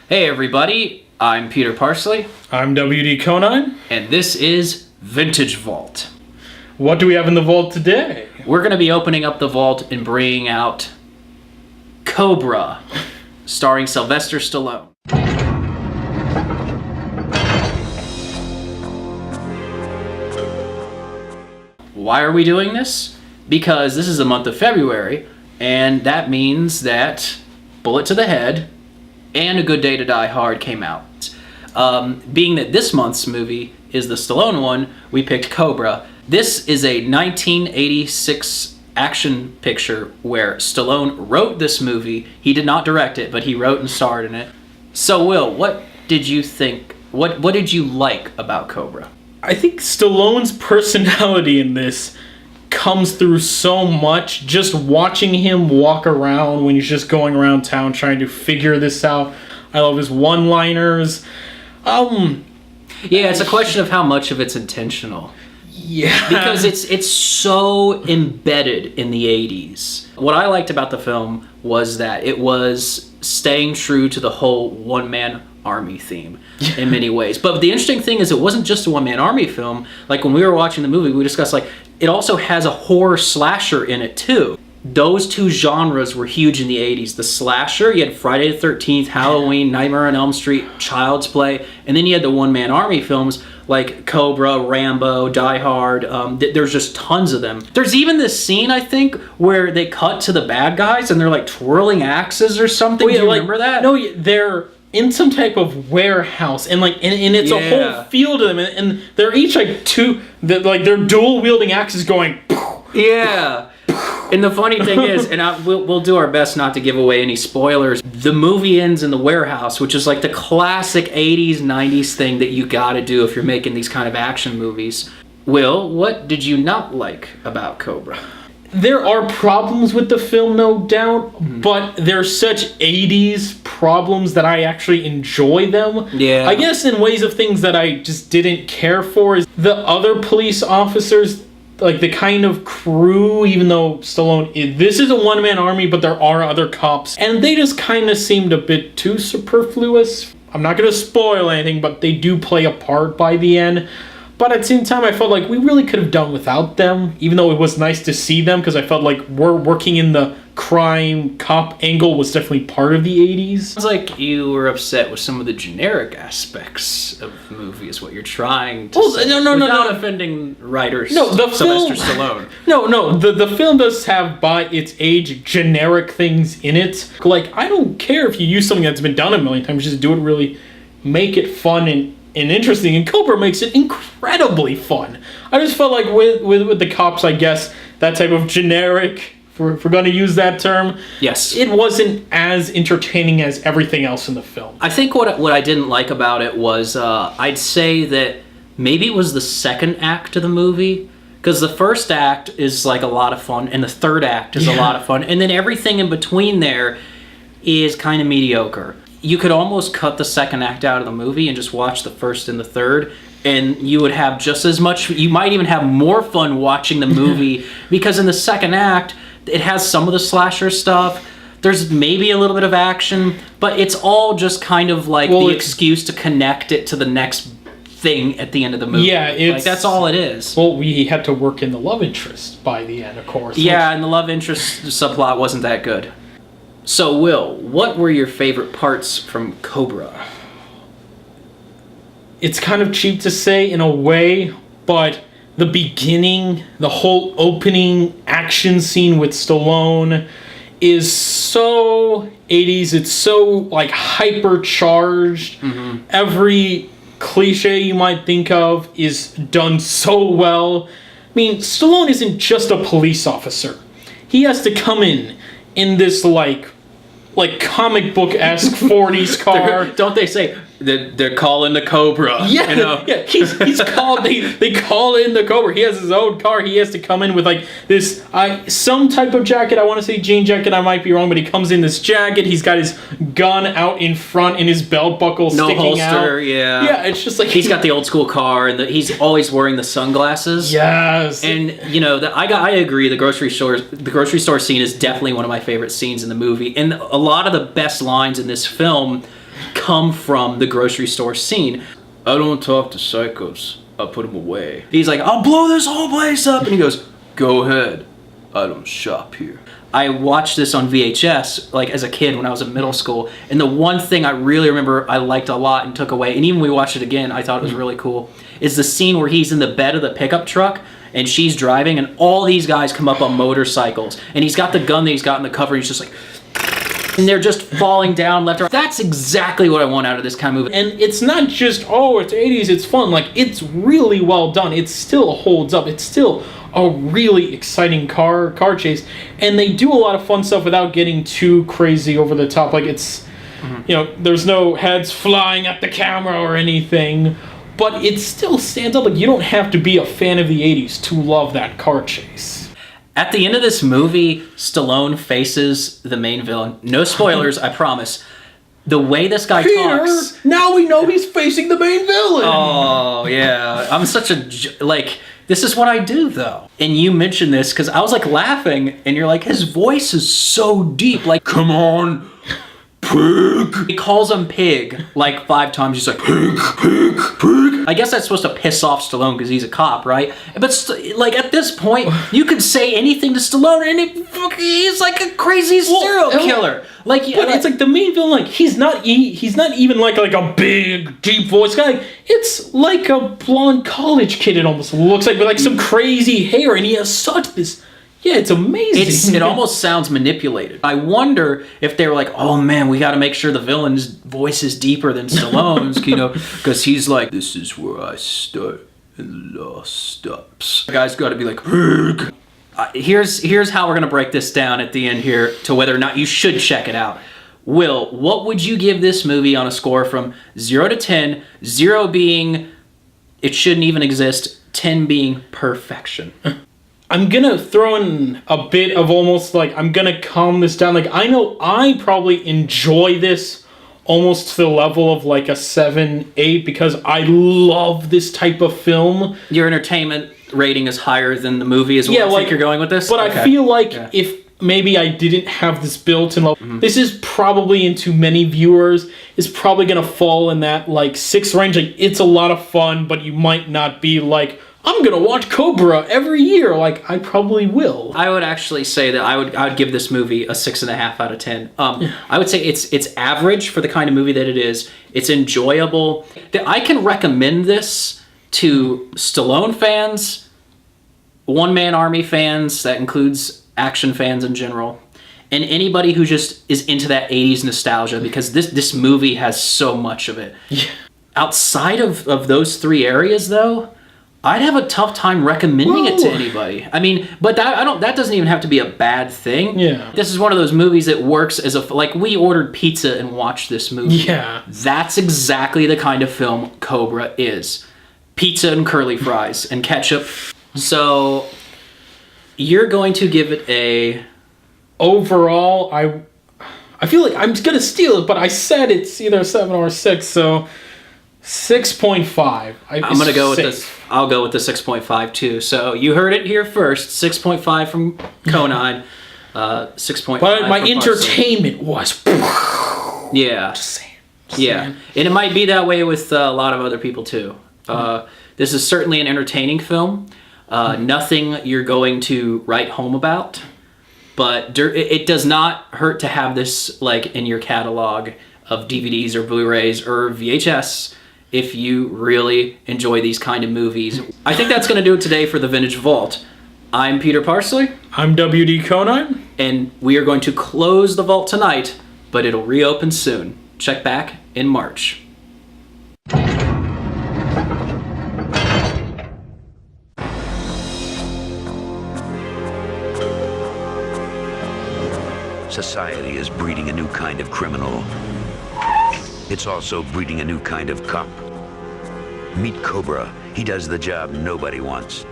Hey everybody, I'm Peter Parsley, I'm WD Conine. and this is Vintage Vault. What do we have in the vault today? We're going to be opening up the vault and bringing out Cobra, starring Sylvester Stallone. Why are we doing this? Because this is the month of February, and that means that Bullet to the Head and A Good Day to Die Hard came out. Being that this month's movie is the Stallone one, we picked Cobra. This is a 1986 action picture where Stallone wrote this movie. He did not direct it, but he wrote and starred in it. So, Will, what did you think? What did you like about Cobra? I think Stallone's personality in this comes through so much. Just watching him walk around when he's just going around town trying to figure this out. I love his one-liners. Yeah, it's a question of how much of it's intentional. Yeah. Because it's so embedded in the 80s. What I liked about the film was that it was staying true to the whole one-man army theme in many ways. But the interesting thing is it wasn't just a one-man army film. Like when we were watching the movie, we discussed it also has a horror slasher in it too. Those two genres were huge in the 80s. The slasher, you had Friday the 13th, Halloween, Nightmare on Elm Street, Child's Play, and then you had the one-man army films like Cobra, Rambo, Die Hard. There's just tons of them. There's even this scene, I think, where they cut to the bad guys and they're twirling axes or something. Do you remember that? No, they're in some type of warehouse, and it's a whole field of them, and they're each they're dual wielding axes going. Yeah. And the funny thing is, and we'll do our best not to give away any spoilers, the movie ends in the warehouse, which is the classic 80s, 90s thing that you gotta do if you're making these kind of action movies. Will, what did you not like about Cobra? There are problems with the film, no doubt, but they're such 80s problems that I actually enjoy them. Yeah. I guess in ways of things that I just didn't care for is the other police officers, the kind of crew, even though this is a one-man army, but there are other cops, and they just kind of seemed a bit too superfluous. I'm not going to spoil anything, but they do play a part by the end. But at the same time, I felt like we really could have done without them, even though it was nice to see them, because I felt like we're working in the crime cop angle was definitely part of the 80s. Sounds like you were upset with some of the generic aspects of the movie is what you're trying to say. Without offending writers. No, the Sylvester film, Stallone. No, the film does have, by its age, generic things in it. I don't care if you use something that's been done a million times, just do it really, make it fun and interesting, and Cobra makes it incredibly fun. I just felt like with the cops, I guess, that type of generic, if we're going to use that term, yes, it wasn't as entertaining as everything else in the film. I think what I didn't like about it was, I'd say that maybe it was the second act of the movie, because the first act is a lot of fun, and the third act is a lot of fun, and then everything in between there is kind of mediocre. You could almost cut the second act out of the movie and just watch the first and the third, and you would have just as much, you might even have more fun watching the movie, because in the second act, it has some of the slasher stuff, there's maybe a little bit of action, but it's all just kind of the excuse to connect it to the next thing at the end of the movie. Yeah, that's all it is. Well, we had to work in the love interest by the end, of course. Yeah, and the love interest subplot wasn't that good. So, Will, what were your favorite parts from Cobra? It's kind of cheap to say in a way, but the beginning, the whole opening action scene with Stallone is so 80s. It's so hypercharged. Mm-hmm. Every cliche you might think of is done so well. I mean, Stallone isn't just a police officer. He has to come in this comic book-esque 40s car. Don't they say they're calling the Cobra? Yeah, yeah. He's called. They call in the Cobra. He has his own car. He has to come in with this some type of jacket. I want to say jean jacket. I might be wrong, but he comes in this jacket. He's got his gun out in front and his belt buckle sticking holster, out. Yeah, it's just he's got the old school car, and he's always wearing the sunglasses. Yes, and I agree. The grocery store scene is definitely one of my favorite scenes in the movie, and a lot of the best lines in this film come from the grocery store scene. I don't talk to psychos. I put them away. He's like, I'll blow this whole place up. And he goes, go ahead. I don't shop here. I watched this on VHS like as a kid when I was in middle school, and the one thing I really remember I liked a lot and took away, and even when we watched it again, I thought it was really cool, is the scene where he's in the bed of the pickup truck and she's driving and all these guys come up on motorcycles and he's got the gun that he's got in the cover and he's just like, and they're just falling down left or right. That's exactly what I want out of this kind of movie. And it's not just, oh, it's 80s, it's fun. Like, it's really well done. It still holds up. It's still a really exciting car chase. And they do a lot of fun stuff without getting too crazy over the top. Like, it's, you know, there's no heads flying at the camera or anything. But it still stands up. Like, you don't have to be a fan of the 80s to love that car chase. At the end of this movie, Stallone faces the main villain. No spoilers, I promise. The way this guy talks... Now we know he's facing the main villain! Oh, yeah. I'm such a... Like, this is what I do, though. And you mentioned this, because I was, like, laughing, and you're like, his voice is so deep. Like, come on, pig. He calls him pig, like, 5 times. He's like, pig, pig, pig. I guess that's supposed to piss off Stallone because he's a cop, right? But, like, at this point, you could say anything to Stallone, and he's like a crazy serial killer. Like, but it's like the main villain, like, he's not even like a big, deep voice guy. It's like a blonde college kid, it almost looks like, with, like, some crazy hair, and he has such this... Yeah, it's amazing. It almost sounds manipulated. I wonder if they were like, oh man, we got to make sure the villain's voice is deeper than Stallone's, you know, because he's like, this is where I start and the law stops. The guy's got to be like, pig. Here's how we're going to break this down at the end here to whether or not you should check it out. Will, what would you give this movie on a score from 0 to 10, 0 being it shouldn't even exist, 10 being perfection? I'm gonna throw in a bit of almost like, I'm gonna calm this down. Like, I know I probably enjoy this almost to the level of like a 7, 8 because I love this type of film. Your entertainment rating is higher than the movie is what I think you're going with this? But okay. I feel like if maybe I didn't have this built-in level, this is probably, into many viewers, is probably gonna fall in that like 6 range. Like, it's a lot of fun, but you might not be like, I'm gonna watch Cobra every year. Like, I probably will. I would actually say that I would give this movie a 6.5 out of 10. I would say it's average for the kind of movie that it is. It's enjoyable. I can recommend this to Stallone fans, one-man army fans, that includes action fans in general, and anybody who just is into that 80s nostalgia, because this movie has so much of it. Yeah. Outside of those 3 areas, though, I'd have a tough time recommending it to anybody. I mean, but that doesn't even have to be a bad thing. Yeah. This is one of those movies that works as like, we ordered pizza and watched this movie. Yeah. That's exactly the kind of film Cobra is. Pizza and curly fries and ketchup. So you're going to give it a... Overall, I feel like I'm gonna steal it, but I said it's either a 7 or a 6, so 6.5. I'm gonna go with this. I'll go with the 6.5 too. So you heard it here first. 6.5 from Conine. 6.5. But my entertainment was. Yeah. Just saying. And it might be that way with a lot of other people too. This is certainly an entertaining film. Nothing you're going to write home about, but it does not hurt to have this like in your catalog of DVDs or Blu-rays or VHS if you really enjoy these kind of movies. I think that's going to do it today for the Vintage Vault. I'm Peter Parsley. I'm WD Conine. And we are going to close the vault tonight, but it'll reopen soon. Check back in March. Society is breeding a new kind of criminal. It's also breeding a new kind of cop. Meet Cobra. He does the job nobody wants.